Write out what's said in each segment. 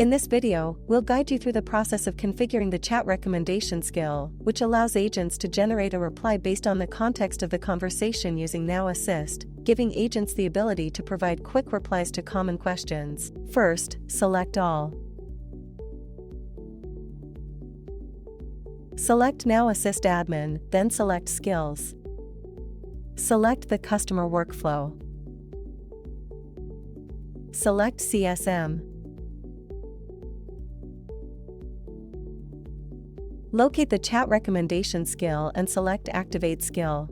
In this video, we'll guide you through the process of configuring the chat recommendation skill, which allows agents to generate a reply based on the context of the conversation using Now Assist, giving agents the ability to provide quick replies to common questions. First, select All. Select Now Assist Admin, then select Skills. Select the customer workflow. Select CSM. Locate the chat recommendation skill and select Activate skill.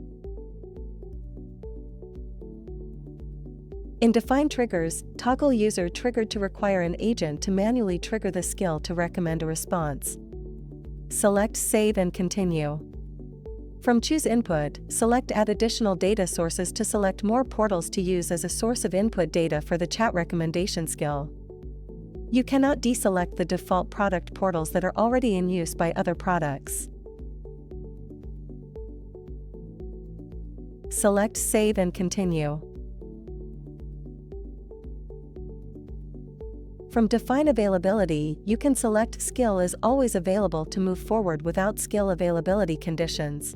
In Define Triggers, toggle User Triggered to require an agent to manually trigger the skill to recommend a response. Select Save and Continue. From Choose Input, select Add additional data sources to select more portals to use as a source of input data for the chat recommendation skill. You cannot deselect the default product portals that are already in use by other products. Select Save and Continue. From Define Availability, you can select Skill is always available to move forward without skill availability conditions.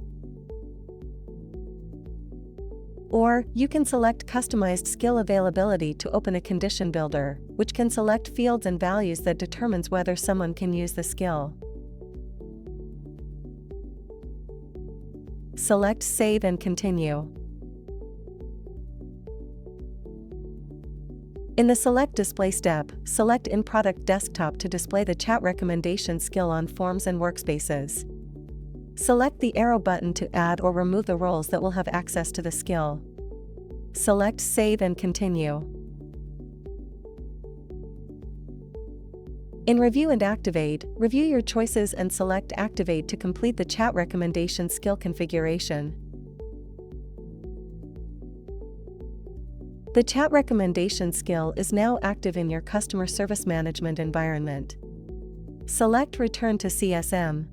Or, you can select Customized Skill Availability to open a condition builder, which can select fields and values that determines whether someone can use the skill. Select Save and Continue. In the Select Display step, select In Product Desktop to display the chat recommendation skill on forms and workspaces. Select the arrow button to add or remove the roles that will have access to the skill. Select Save and Continue. In Review and Activate, review your choices and select Activate to complete the chat recommendation skill configuration. The chat recommendation skill is now active in your customer service management environment. Select Return to CSM.